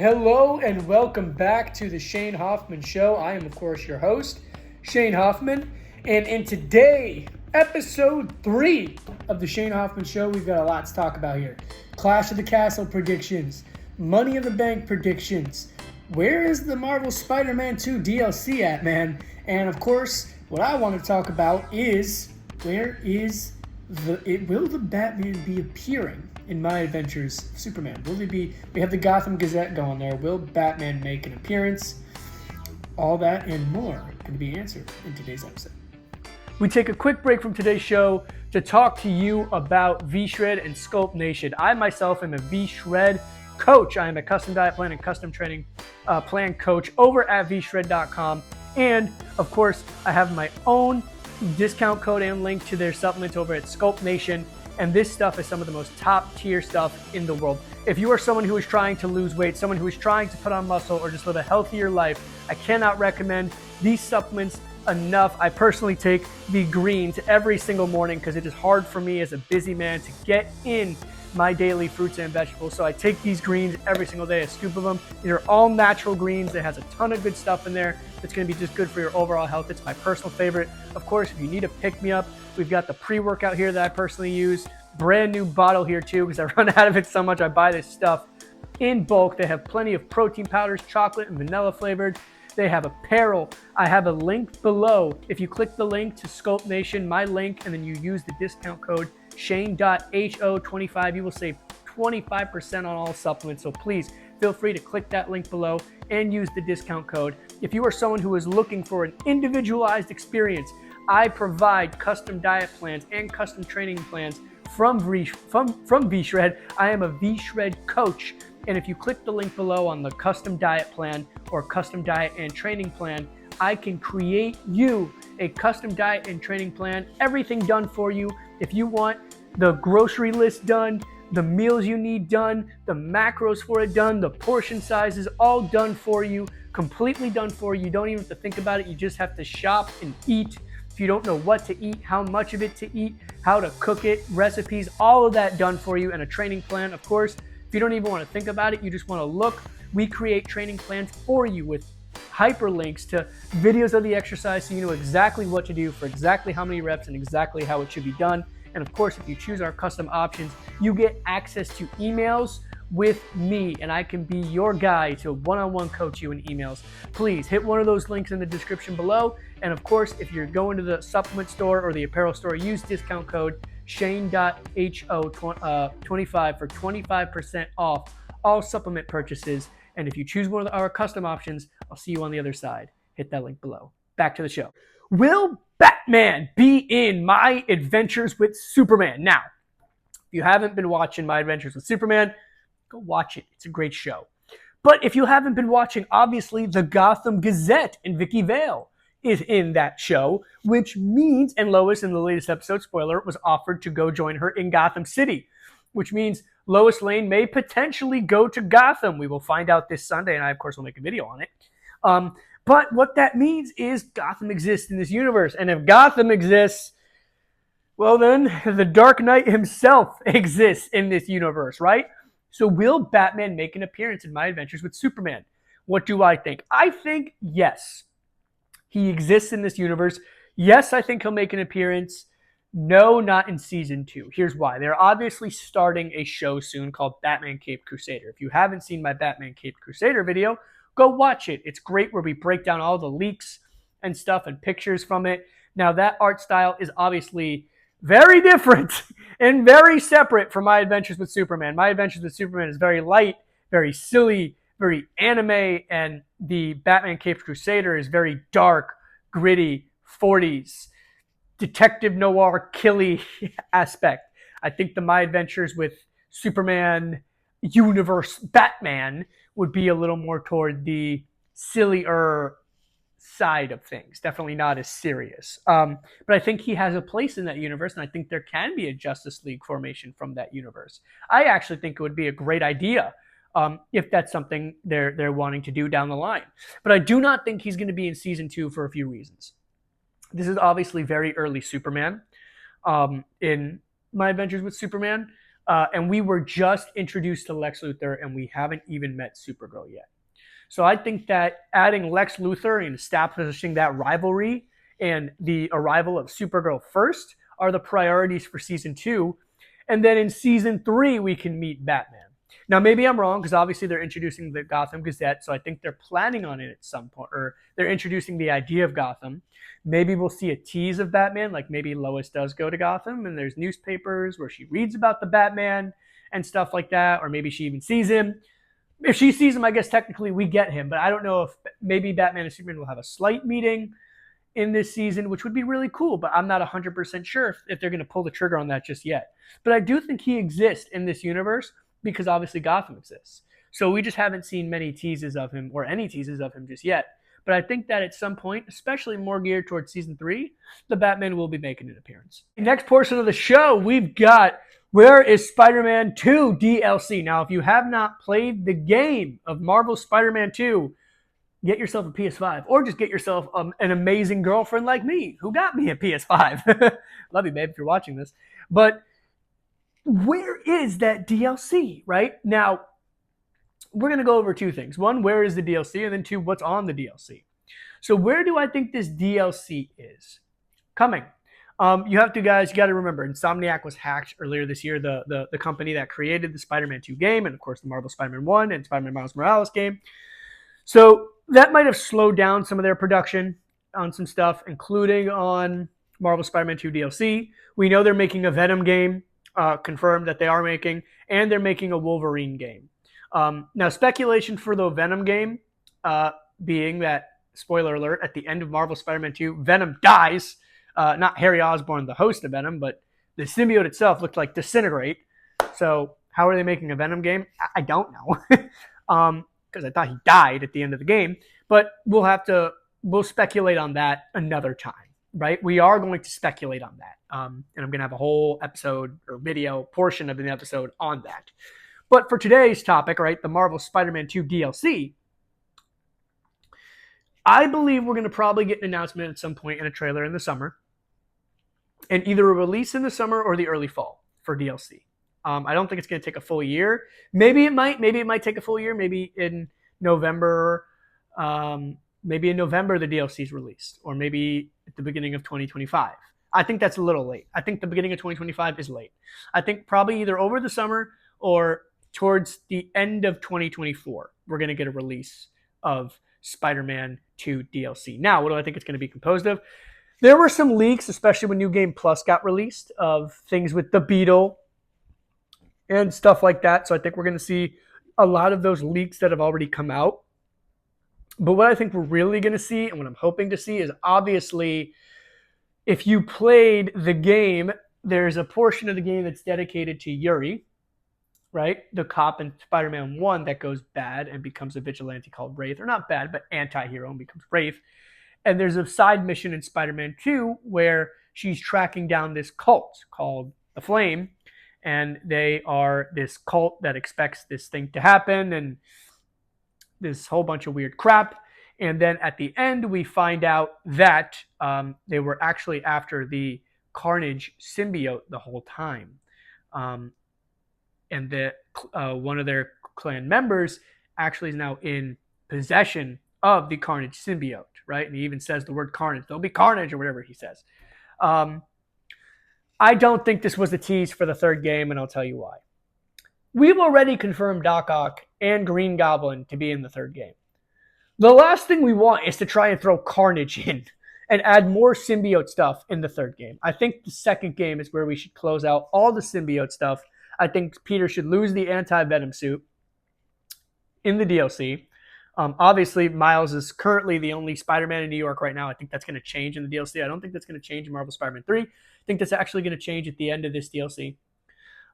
Hello and welcome back to the Shane Hoffman Show. I am, of course, your host, Shane Hoffman. And in today, episode 3 of the Shane Hoffman Show, we've got a lot to talk about here. Clash of the Castle predictions, Money in the Bank predictions. Where is the Marvel Spider-Man 2 DLC at, man? And of course, what I want to talk about is will the Batman be appearing in My Adventures of Superman? We have the Gotham Gazette going there. Will Batman make an appearance? All that and more going to be answered in today's episode. We take a quick break from today's show to talk to you about V-Shred and Sculpt Nation. I myself am a V-Shred coach. I am a custom diet plan and custom training plan coach over at vshred.com. And of course, I have my own discount code and link to their supplements over at Sculpt Nation. And this stuff is some of the most top tier stuff in the world. If you are someone who is trying to lose weight, someone who is trying to put on muscle or just live a healthier life, I cannot recommend these supplements enough. I personally take the greens every single morning because it is hard for me as a busy man to get in my daily fruits and vegetables. So I take these greens every single day, a scoop of them. These are all natural greens. It has a ton of good stuff in there that's going to be just good for your overall health. It's my personal favorite. Of course, if you need a pick-me-up, we've got the pre-workout here that I personally use. Brand new bottle here too because I run out of it so much. I buy this stuff in bulk. They have plenty of protein powders, chocolate and vanilla flavored. They have apparel. I have a link below. If you click the link to Sculpt Nation, my link, and then you use the discount code Shane.ho25, you will save 25% on all supplements. So please feel free to click that link below and use the discount code. If you are someone who is looking for an individualized experience, I provide custom diet plans and custom training plans from V-Shred. I am a V-Shred coach. And if you click the link below on the custom diet plan or custom diet and training plan, I can create you a custom diet and training plan, everything done for you. If you want the grocery list done, the meals you need done, the macros for it done, the portion sizes, all done for you, completely done for you. You don't even have to think about it. You just have to shop and eat. If you don't know what to eat, how much of it to eat, how to cook it, recipes, all of that done for you, and a training plan, of course. If you don't even want to think about it, you just want to look, we create training plans for you with hyperlinks to videos of the exercise so you know exactly what to do for exactly how many reps and exactly how it should be done. And of course, if you choose our custom options, you get access to emails with me, and I can be your guy to one-on-one coach you in emails. Please hit one of those links in the description below. And of course, if you're going to the supplement store or the apparel store, use discount code Shane.ho25 for 25% off all supplement purchases. And if you choose one of our custom options, I'll see you on the other side. Hit that link below. Back to the show. Will Batman be in My Adventures with Superman? Now, if you haven't been watching My Adventures with Superman, go watch it. It's a great show. But if you haven't been watching, obviously, the Gotham Gazette and Vicky Vale is in that show, which means, and Lois in the latest episode, spoiler, was offered to go join her in Gotham City, which means Lois Lane may potentially go to Gotham. We will find out this Sunday, and I, of course, will make a video on it. But what that means is Gotham exists in this universe, and if Gotham exists, well then, the Dark Knight himself exists in this universe, right? So will Batman make an appearance in My Adventures with Superman? What do I think? I think yes. He exists in this universe. Yes, I think he'll make an appearance. No, not in season 2. Here's why. They're obviously starting a show soon called Batman Caped Crusader. If you haven't seen my Batman Caped Crusader video, go watch it. It's great where we break down all the leaks and stuff and pictures from it. Now, that art style is obviously very different and very separate from My Adventures with Superman. My Adventures with Superman is very light, very silly, very anime, and the Batman Caped Crusader is very dark, gritty, 40s, detective noir, killy aspect. I think the My Adventures with Superman universe Batman would be a little more toward the sillier side of things. Definitely not as serious. But I think he has a place in that universe, and I think there can be a Justice League formation from that universe. I actually think it would be a great idea if that's something they're wanting to do down the line. But I do not think he's going to be in season 2 for a few reasons. This is obviously very early Superman in My Adventures with Superman. And we were just introduced to Lex Luthor, and we haven't even met Supergirl yet. So I think that adding Lex Luthor and establishing that rivalry and the arrival of Supergirl first are the priorities for season 2. And then in season 3, we can meet Batman. Now, maybe I'm wrong because obviously they're introducing the Gotham Gazette, so I think they're planning on it at some point, or they're introducing the idea of Gotham. Maybe we'll see a tease of Batman, like maybe Lois does go to Gotham and there's newspapers where she reads about the Batman and stuff like that, or maybe she even sees him. If she sees him, I guess technically we get him, but I don't know if maybe Batman and Superman will have a slight meeting in this season, which would be really cool, but I'm not 100% sure if they're going to pull the trigger on that just yet. But I do think he exists in this universe because obviously Gotham exists. So we just haven't seen many teases of him or any teases of him just yet. But I think that at some point, especially more geared towards season 3, the Batman will be making an appearance. Next portion of the show, we've got Where is Spider-Man 2 DLC? Now, if you have not played the game of Marvel Spider-Man 2, get yourself a PS5 or just get yourself an amazing girlfriend like me who got me a PS5. Love you, babe, if you're watching this. But where is that DLC, right? Now, we're going to go over 2 things. 1, where is the DLC? And then 2, what's on the DLC? So where do I think this DLC is? Coming. You got to remember, Insomniac was hacked earlier this year, the company that created the Spider-Man 2 game and, of course, the Marvel Spider-Man 1 and Spider-Man Miles Morales game. So that might have slowed down some of their production on some stuff, including on Marvel Spider-Man 2 DLC. We know they're making a Venom game, confirmed that they are making, and they're making a Wolverine game. Now, speculation for the Venom game being that, spoiler alert, at the end of Marvel Spider-Man 2, Venom dies. Not Harry Osborn, the host of Venom, but the symbiote itself looked like disintegrate. So how are they making a Venom game? I don't know. Because I thought he died at the end of the game. But we'll speculate on that another time, right? We are going to speculate on that. And I'm going to have a whole episode or video portion of an episode on that. But for today's topic, right, the Marvel Spider-Man 2 DLC, I believe we're going to probably get an announcement at some point in a trailer in the summer. And either a release in the summer or the early fall for DLC. I don't think it's going to take a full year. Maybe it might take a full year. Maybe in November. Maybe in November the DLC is released, or maybe at the beginning of 2025. I think that's a little late. I think the beginning of 2025 is late. I think probably either over the summer or towards the end of 2024, we're going to get a release of Spider-Man 2 DLC. Now, what do I think it's going to be composed of? There were some leaks, especially when New Game Plus got released, of things with the Beetle and stuff like that. So I think we're going to see a lot of those leaks that have already come out. But what I think we're really going to see, and what I'm hoping to see, is obviously, if you played the game, there's a portion of the game that's dedicated to Yuri, right? The cop in Spider-Man 1 that goes bad and becomes a vigilante called Wraith. Or not bad, but anti-hero and becomes Wraith. And there's a side mission in Spider-Man 2 where she's tracking down this cult called The Flame. And they are this cult that expects this thing to happen and this whole bunch of weird crap. And then at the end, we find out that they were actually after the Carnage symbiote the whole time. And that one of their clan members actually is now in possession of the Carnage symbiote, right? And he even says the word Carnage. There'll be Carnage or whatever he says. I don't think this was a tease for the third game, and I'll tell you why. We've already confirmed Doc Ock and Green Goblin to be in the third game. The last thing we want is to try and throw Carnage in and add more symbiote stuff in the third game. I think the second game is where we should close out all the symbiote stuff. I think Peter should lose the anti-venom suit in the DLC. Obviously, Miles is currently the only Spider-Man in New York right now. I think that's going to change in the DLC. I don't think that's going to change in Marvel Spider-Man 3. I think that's actually going to change at the end of this DLC.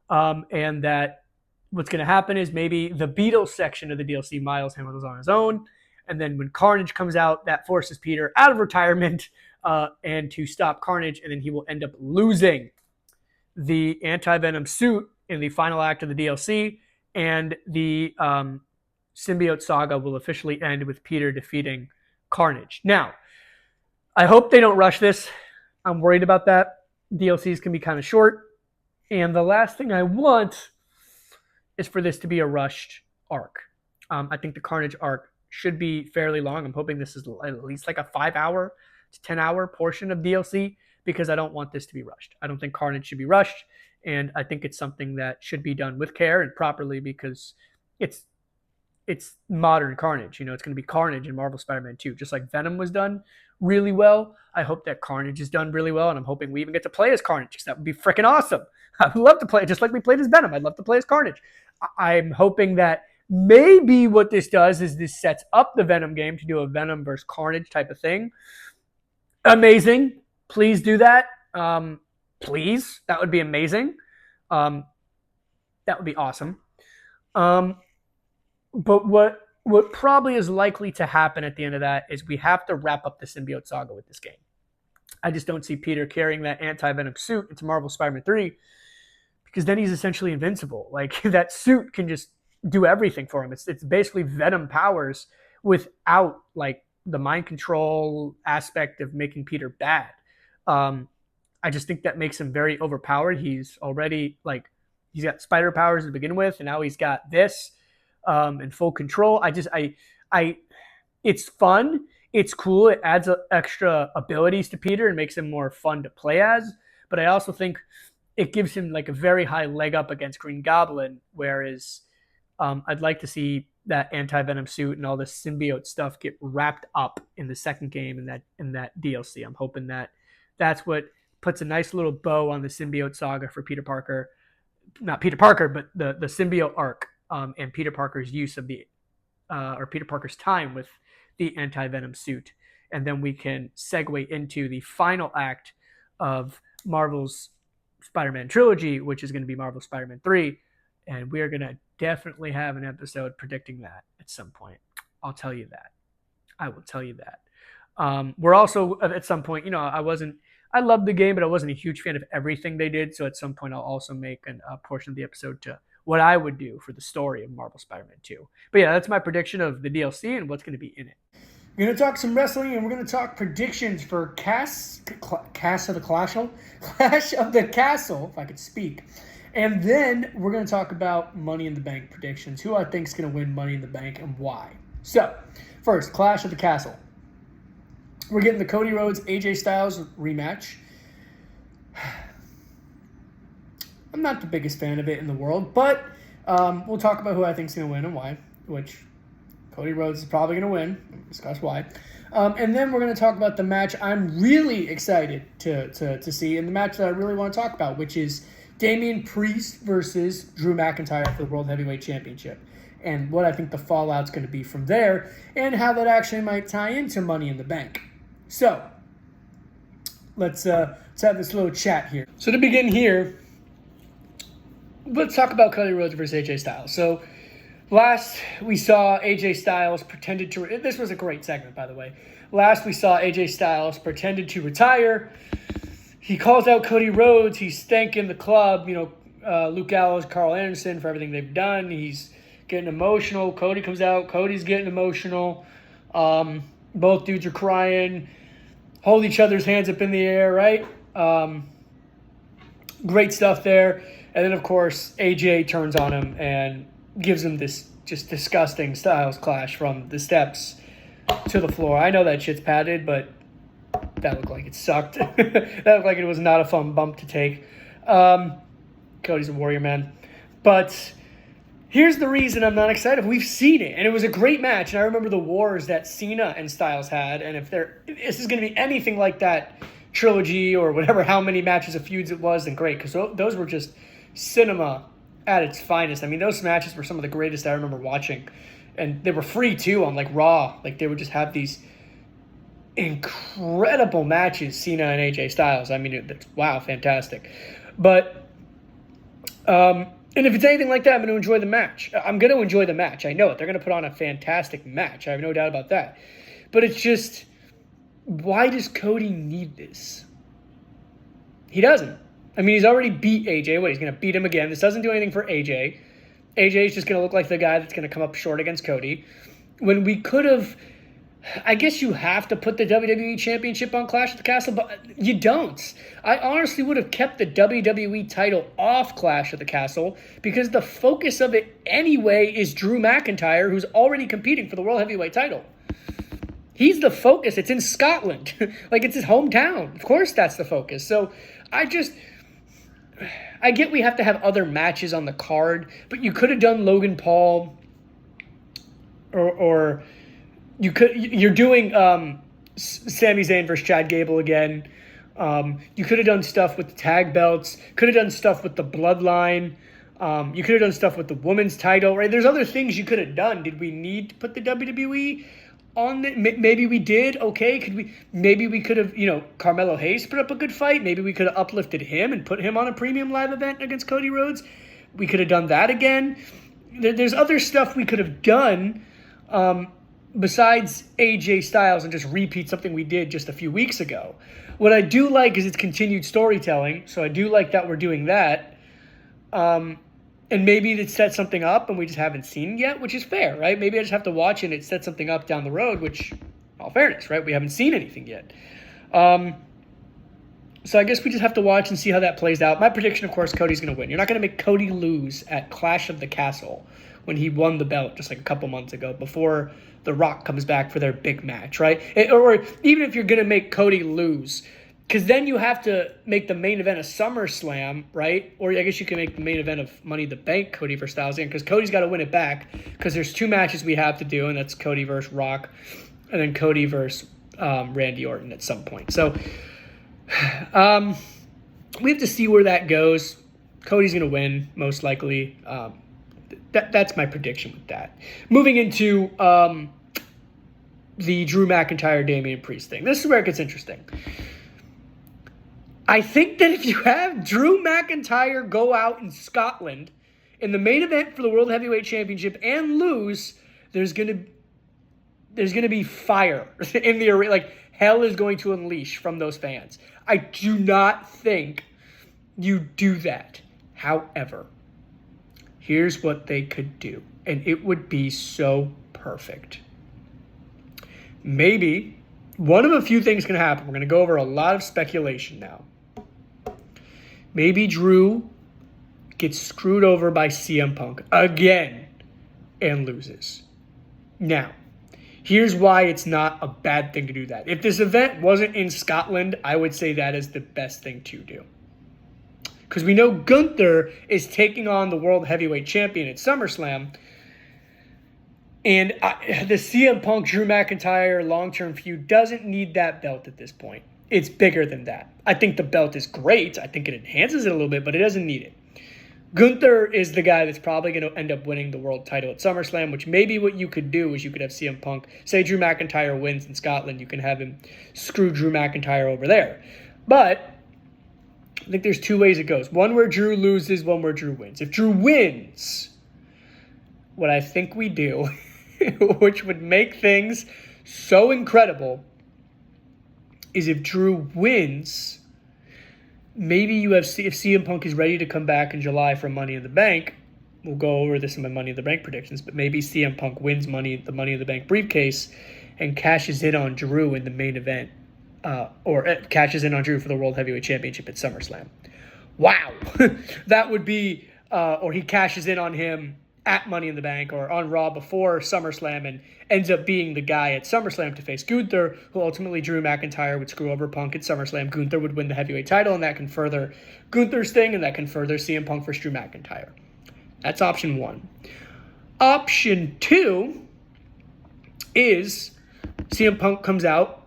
And that what's going to happen is maybe the Beetle section of the DLC, Miles handles on his own. And then when Carnage comes out, that forces Peter out of retirement and to stop Carnage. And then he will end up losing the anti-venom suit in the final act of the DLC. And the symbiote saga will officially end with Peter defeating Carnage. Now, I hope they don't rush this. I'm worried about that. DLCs can be kind of short. And the last thing I want is for this to be a rushed arc. I think the Carnage arc should be fairly long. I'm hoping this is at least like a 5-hour to 10-hour portion of DLC because I don't want this to be rushed. I don't think Carnage should be rushed, and I think it's something that should be done with care and properly because it's modern Carnage. You know, it's going to be Carnage in Marvel Spider-Man 2, just like Venom was done really well. I hope that Carnage is done really well, and I'm hoping we even get to play as Carnage because that would be freaking awesome. I would love to play it just like we played as Venom. I'd love to play as Carnage. I'm hoping that maybe what this does is this sets up the Venom game to do a Venom versus Carnage type of thing. Amazing. Please do that. Please. That would be amazing. That would be awesome. But what probably is likely to happen at the end of that is we have to wrap up the symbiote saga with this game. I just don't see Peter carrying that anti-Venom suit into Marvel Spider-Man 3 because then he's essentially invincible. Like, that suit can just do everything for him. It's basically Venom powers without, like, the mind control aspect of making Peter bad. I just think that makes him very overpowered. He's already, like, he's got spider powers to begin with, and now he's got this in full control. It's fun. It's cool. It adds extra abilities to Peter and makes him more fun to play as. But I also think it gives him like a very high leg up against Green Goblin, whereas I'd like to see that anti-Venom suit and all this symbiote stuff get wrapped up in the second game in that DLC. I'm hoping that that's what puts a nice little bow on the symbiote saga for Peter Parker. Not Peter Parker, but the symbiote arc and Peter Parker's use of or Peter Parker's time with the anti-Venom suit. And then we can segue into the final act of Marvel's Spider-Man trilogy, which is going to be Marvel Spider-Man 3. And we are going to definitely have an episode predicting that at some point. I'll tell you that. I will tell you that. We're also, at some point, you know, I loved the game, but I wasn't a huge fan of everything they did. So at some point, I'll also make a portion of the episode to what I would do for the story of Marvel Spider-Man 2. But yeah, that's my prediction of the DLC and what's going to be in it. We're going to talk some wrestling, and we're going to talk predictions for Clash of the Castle, if I could speak. And then we're going to talk about Money in the Bank predictions, who I think is going to win Money in the Bank and why. So, first, Clash of the Castle. We're getting the Cody Rhodes AJ Styles rematch. I'm not the biggest fan of it in the world, but we'll talk about who I think is going to win and why, which Cody Rhodes is probably going to win. We'll discuss why. And then we're going to talk about the match I'm really excited to see, and the match that I really want to talk about, which is Damian Priest versus Drew McIntyre for the World Heavyweight Championship, and what I think the fallout's going to be from there, and how that actually might tie into Money in the Bank. So, let's have this little chat here. So to begin here, let's talk about Cody Rhodes versus AJ Styles. So last we saw AJ Styles pretended to... This was a great segment, by the way. Last we saw AJ Styles pretended to retire. He calls out Cody Rhodes. He's thanking the club, Luke Gallows, Carl Anderson for everything they've done. He's getting emotional. Cody comes out. Cody's getting emotional. Both dudes are crying. Hold each other's hands up in the air, right? Great stuff there. And then, of course, AJ turns on him and gives him this just disgusting Styles clash from the steps to the floor. I know that shit's padded, but that looked like it sucked. That looked like it was not a fun bump to take. Cody's a warrior, man. But here's the reason I'm not excited. We've seen it, and it was a great match. And I remember the wars that Cena and Styles had. And if this is going to be anything like that trilogy or whatever, how many matches of feuds it was, then great. Because those were just cinema at its finest. I mean, those matches were some of the greatest I remember watching. And they were free, too, on, like, Raw. Like, they would just have these incredible matches, Cena and AJ Styles. I mean, wow, fantastic. But, and if it's anything like that, I'm going to enjoy the match. I'm going to enjoy the match. I know it. They're going to put on a fantastic match. I have no doubt about that. But it's just, why does Cody need this? He doesn't. I mean, he's already beat AJ. He's going to beat him again. This doesn't do anything for AJ. AJ is just going to look like the guy that's going to come up short against Cody. When we could have I guess you have to put the WWE Championship on Clash at the Castle, but you don't. I honestly would have kept the WWE title off Clash at the Castle because the focus of it anyway is Drew McIntyre, who's already competing for the World Heavyweight title. He's the focus. It's in Scotland. Like, it's his hometown. Of course that's the focus. So I get we have to have other matches on the card, but you could have done Logan Paul or you're doing Sami Zayn versus Chad Gable again. You could have done stuff with the tag belts. Could have done stuff with the bloodline. You could have done stuff with the women's title, right? There's other things you could have done. Did we need to put the WWE on the? Maybe we did. Okay, maybe we could have, Carmelo Hayes put up a good fight. Maybe we could have uplifted him and put him on a premium live event against Cody Rhodes. We could have done that again. There's other stuff we could have done. Besides AJ Styles and just repeat something we did just a few weeks ago. What I do like is its continued storytelling, so I do like that we're doing that. And maybe it sets something up and we just haven't seen yet, which is fair, right? Maybe I just have to watch it and it sets something up down the road, which, in all fairness, right? We haven't seen anything yet. So I guess we just have to watch and see how that plays out. My prediction, of course, Cody's going to win. You're not going to make Cody lose at Clash of the Castle when he won the belt just like a couple months ago before The Rock comes back for their big match, right? Or even if you're going to make Cody lose, because then you have to make the main event a SummerSlam, right? Or I guess you can make the main event of Money in the Bank, Cody versus Styles, because Cody's got to win it back because there's 2 matches we have to do, and that's Cody versus Rock and then Cody versus Randy Orton at some point. So we have to see where that goes. Cody's going to win, most likely. That's my prediction with that. Moving into the Drew McIntyre, Damian Priest thing. This is where it gets interesting. I think that if you have Drew McIntyre go out in Scotland in the main event for the World Heavyweight Championship and lose, there's gonna be fire in the arena. Like, hell is going to unleash from those fans. I do not think you do that. However, here's what they could do, and it would be so perfect. Maybe one of a few things can happen. We're going to go over a lot of speculation now. Maybe Drew gets screwed over by CM Punk again and loses. Now, here's why it's not a bad thing to do that. If this event wasn't in Scotland, I would say that is the best thing to do. Because we know Gunther is taking on the World Heavyweight Champion at SummerSlam. And the CM Punk Drew McIntyre long-term feud doesn't need that belt at this point. It's bigger than that. I think the belt is great. I think it enhances it a little bit, but it doesn't need it. Gunther is the guy that's probably going to end up winning the world title at SummerSlam, which maybe what you could do is you could have CM Punk, say Drew McIntyre wins in Scotland, you can have him screw Drew McIntyre over there. But I think there's 2 ways it goes. One where Drew loses, one where Drew wins. If Drew wins, what I think we do, which would make things so incredible, is if Drew wins, maybe you have, if CM Punk is ready to come back in July for Money in the Bank, we'll go over this in my Money in the Bank predictions, but maybe CM Punk wins the Money in the Bank briefcase and cashes in on Drew in the main event, or cashes in on Drew for the World Heavyweight Championship at SummerSlam. Wow. That would be, or he cashes in on him at Money in the Bank or on Raw before SummerSlam and ends up being the guy at SummerSlam to face Gunther, who ultimately Drew McIntyre would screw over Punk at SummerSlam. Gunther would win the heavyweight title, and that can further Gunther's thing, and that can further CM Punk versus Drew McIntyre. That's option 1. Option 2 is CM Punk comes out,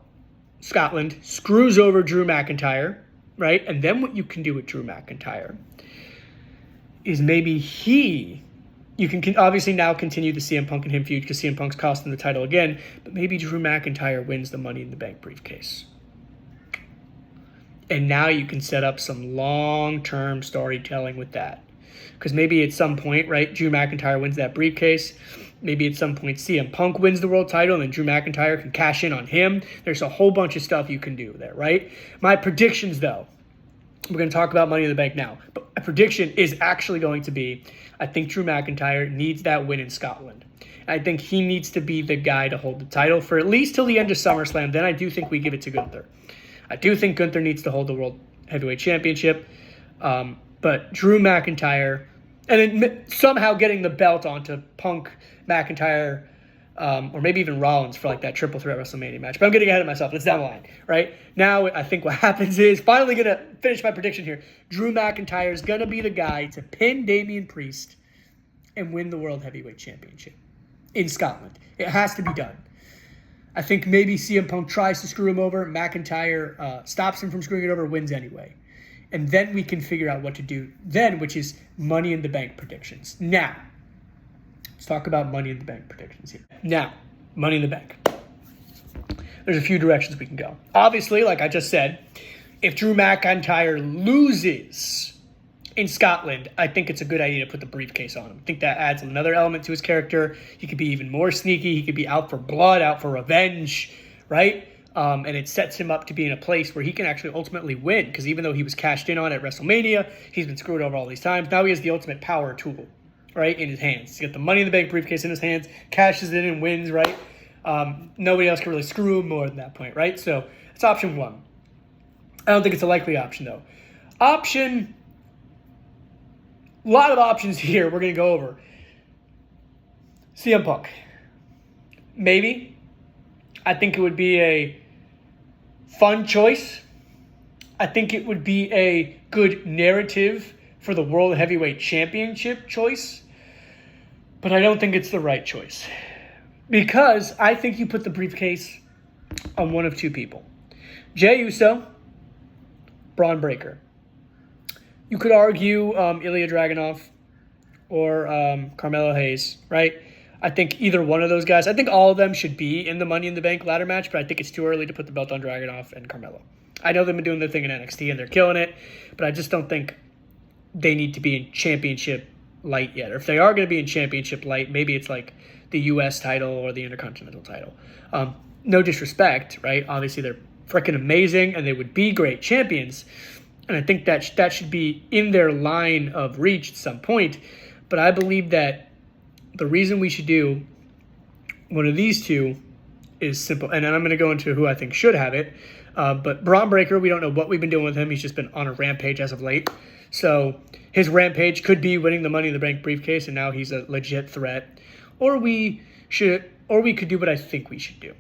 Scotland, screws over Drew McIntyre, right? And then what you can do with Drew McIntyre is maybe you can obviously now continue the CM Punk and him feud because CM Punk's costing the title again, but maybe Drew McIntyre wins the Money in the Bank briefcase. And now you can set up some long-term storytelling with that. Because maybe at some point, right, Drew McIntyre wins that briefcase. Maybe at some point CM Punk wins the world title and then Drew McIntyre can cash in on him. There's a whole bunch of stuff you can do there, right? My predictions, though, we're going to talk about Money in the Bank now, but my prediction is actually going to be, I think Drew McIntyre needs that win in Scotland. I think he needs to be the guy to hold the title for at least till the end of SummerSlam. Then I do think we give it to Gunther. I do think Gunther needs to hold the World Heavyweight Championship. But Drew McIntyre, and then somehow getting the belt onto Punk, McIntyre, or maybe even Rollins for like that triple threat WrestleMania match. But I'm getting ahead of myself. It's down the line, right? Now I think what happens is, finally going to finish my prediction here, Drew McIntyre is going to be the guy to pin Damian Priest and win the World Heavyweight Championship in Scotland. It has to be done. I think maybe CM Punk tries to screw him over. McIntyre stops him from screwing it over, wins anyway. And then we can figure out what to do then, which is Money in the Bank predictions. Now, let's talk about Money in the Bank predictions here. Now, Money in the Bank. There's a few directions we can go. Obviously, like I just said, if Drew McIntyre loses in Scotland, I think it's a good idea to put the briefcase on him. I think that adds another element to his character. He could be even more sneaky. He could be out for blood, out for revenge, right? And it sets him up to be in a place where he can actually ultimately win, because even though he was cashed in on at WrestleMania, he's been screwed over all these times. Now he has the ultimate power tool, right, in his hands. He's got the Money in the Bank briefcase in his hands, cashes it in and wins, right? Nobody else can really screw him more than that point, right? So it's option one. I don't think it's a likely option, though. A lot of options here we're going to go over. CM Punk. Maybe. I think it would be a fun choice. I think it would be a good narrative for the World Heavyweight Championship choice. But I don't think it's the right choice. Because I think you put the briefcase on one of two people. Jey Uso, Braun Breaker. You could argue Ilya Dragunov or Carmelo Hayes, right? I think either one of those guys, I think all of them should be in the Money in the Bank ladder match, but I think it's too early to put the belt on Dragunov and Carmelo. I know they've been doing their thing in NXT and they're killing it, but I just don't think they need to be in championship light yet. Or if they are going to be in championship light, maybe it's like the U.S. title or the Intercontinental title. No disrespect, right? Obviously, they're freaking amazing and they would be great champions. And I think that should be in their line of reach at some point. But I believe that the reason we should do one of these two is simple. And then I'm going to go into who I think should have it. But Braun Breaker, we don't know what we've been doing with him. He's just been on a rampage as of late. So his rampage could be winning the Money in the Bank briefcase, and now he's a legit threat. Or we could do what I think we should do.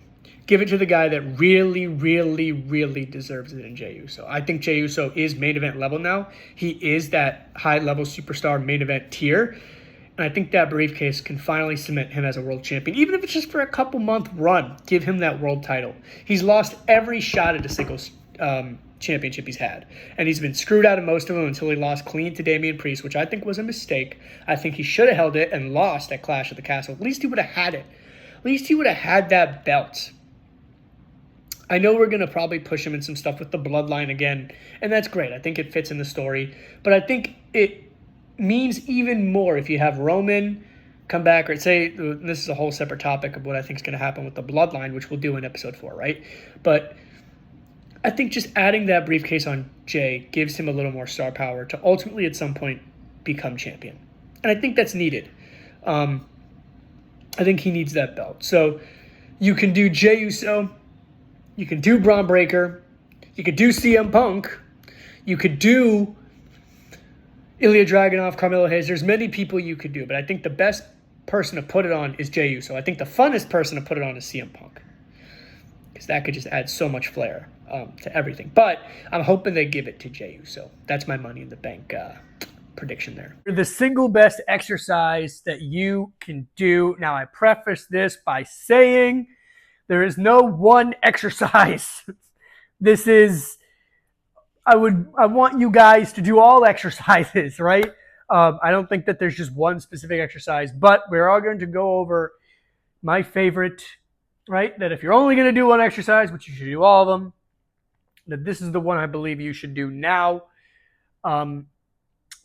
Give it to the guy that really, really, really deserves it in Jey Uso. I think Jey Uso is main event level now. He is that high-level superstar main event tier. And I think that briefcase can finally cement him as a world champion. Even if it's just for a couple-month run, give him that world title. He's lost every shot at a singles championship he's had. And he's been screwed out of most of them until he lost clean to Damian Priest, which I think was a mistake. I think he should have held it and lost at Clash of the Castle. At least he would have had it. At least he would have had that belt. I know we're going to probably push him in some stuff with the bloodline again, and that's great. I think it fits in the story. But I think it means even more if you have Roman come back, or say, this is a whole separate topic of what I think is going to happen with the bloodline, which we'll do in episode 4, right? But I think just adding that briefcase on Jey gives him a little more star power to ultimately at some point become champion. And I think that's needed. I think he needs that belt. So you can do Jey Uso. You can do Braun Breaker. You could do CM Punk. You could do Ilya Dragunov, Carmelo Hayes. There's many people you could do, but I think the best person to put it on is Jey Uso. I think the funnest person to put it on is CM Punk, because that could just add so much flair to everything. But I'm hoping they give it to Jey Uso. That's my Money in the Bank prediction there. The single best exercise that you can do. Now, I preface this by saying there is no one exercise. This is, I want you guys to do all exercises, right? I don't think that there's just one specific exercise, but we're all going to go over my favorite, right? That if you're only going to do one exercise, which you should do all of them, that this is the one I believe you should do now.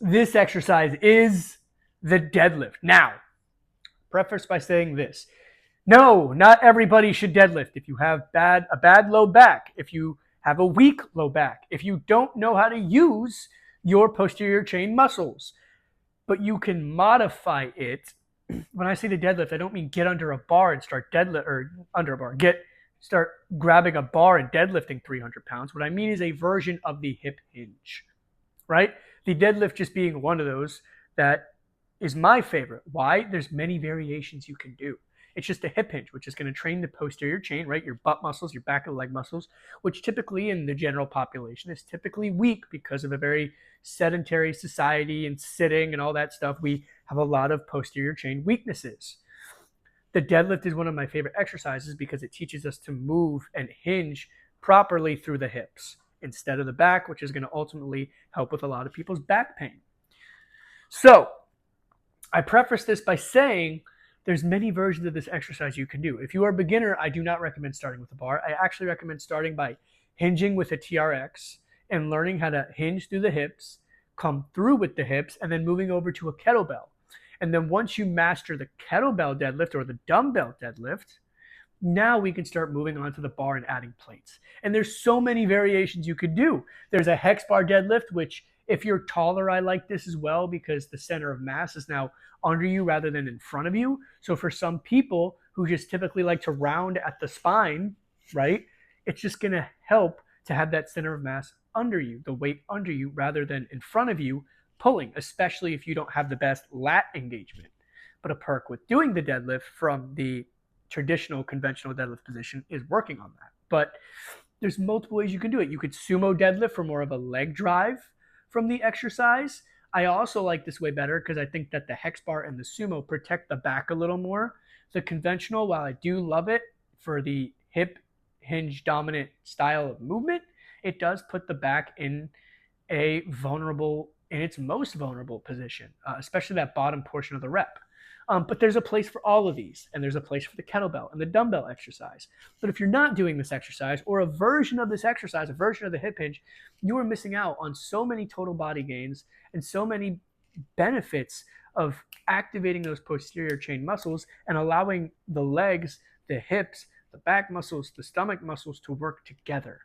This exercise is the deadlift. Now, preface by saying this. No, not everybody should deadlift. If you have a bad low back, if you have a weak low back, if you don't know how to use your posterior chain muscles, but you can modify it when I say the deadlift, I don't mean get under a bar and start deadlift or under a bar. Start grabbing a bar and deadlifting 300 pounds. What I mean is a version of the hip hinge, right? The deadlift just being one of those that is my favorite. Why? There's many variations you can do. It's just a hip hinge, which is going to train the posterior chain, right? Your butt muscles, your back of the leg muscles, which typically in the general population is typically weak because of a very sedentary society and sitting and all that stuff. We have a lot of posterior chain weaknesses. The deadlift is one of my favorite exercises because it teaches us to move and hinge properly through the hips instead of the back, which is going to ultimately help with a lot of people's back pain. So I preface this by saying there's many versions of this exercise you can do. If you are a beginner, I do not recommend starting with a bar. I actually recommend starting by hinging with a TRX and learning how to hinge through the hips, come through with the hips, and then moving over to a kettlebell. And then once you master the kettlebell deadlift or the dumbbell deadlift, now we can start moving on to the bar and adding plates. And there's so many variations you could do. There's a hex bar deadlift, which if you're taller, I like this as well because the center of mass is now under you rather than in front of you. So for some people who just typically like to round at the spine, right, it's just going to help to have that center of mass under you, the weight under you rather than in front of you pulling, especially if you don't have the best lat engagement. But a perk with doing the deadlift from the traditional conventional deadlift position is working on that. But there's multiple ways you can do it. You could sumo deadlift for more of a leg drive from the exercise. I also like this way better because I think that the hex bar and the sumo protect the back a little more. The conventional, while I do love it for the hip hinge dominant style of movement, it does put the back in its most vulnerable position, especially that bottom portion of the rep. But there's a place for all of these, and there's a place for the kettlebell and the dumbbell exercise. But if you're not doing this exercise or a version of this exercise, a version of the hip hinge, you are missing out on so many total body gains and so many benefits of activating those posterior chain muscles and allowing the legs, the hips, the back muscles, the stomach muscles to work together.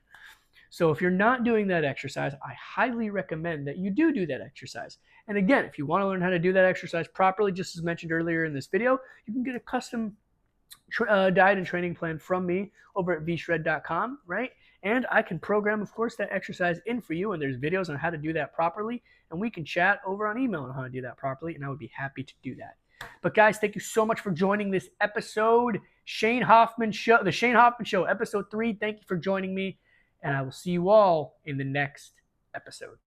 So if you're not doing that exercise, I highly recommend that you do that exercise. And again, if you want to learn how to do that exercise properly, just as mentioned earlier in this video, you can get a custom diet and training plan from me over at vshred.com, right? And I can program, of course, that exercise in for you, and there's videos on how to do that properly, and we can chat over on email on how to do that properly, and I would be happy to do that. But guys, thank you so much for joining this episode, Shane Hoffman Show, the Shane Hoffman Show, episode 3. Thank you for joining me, and I will see you all in the next episode.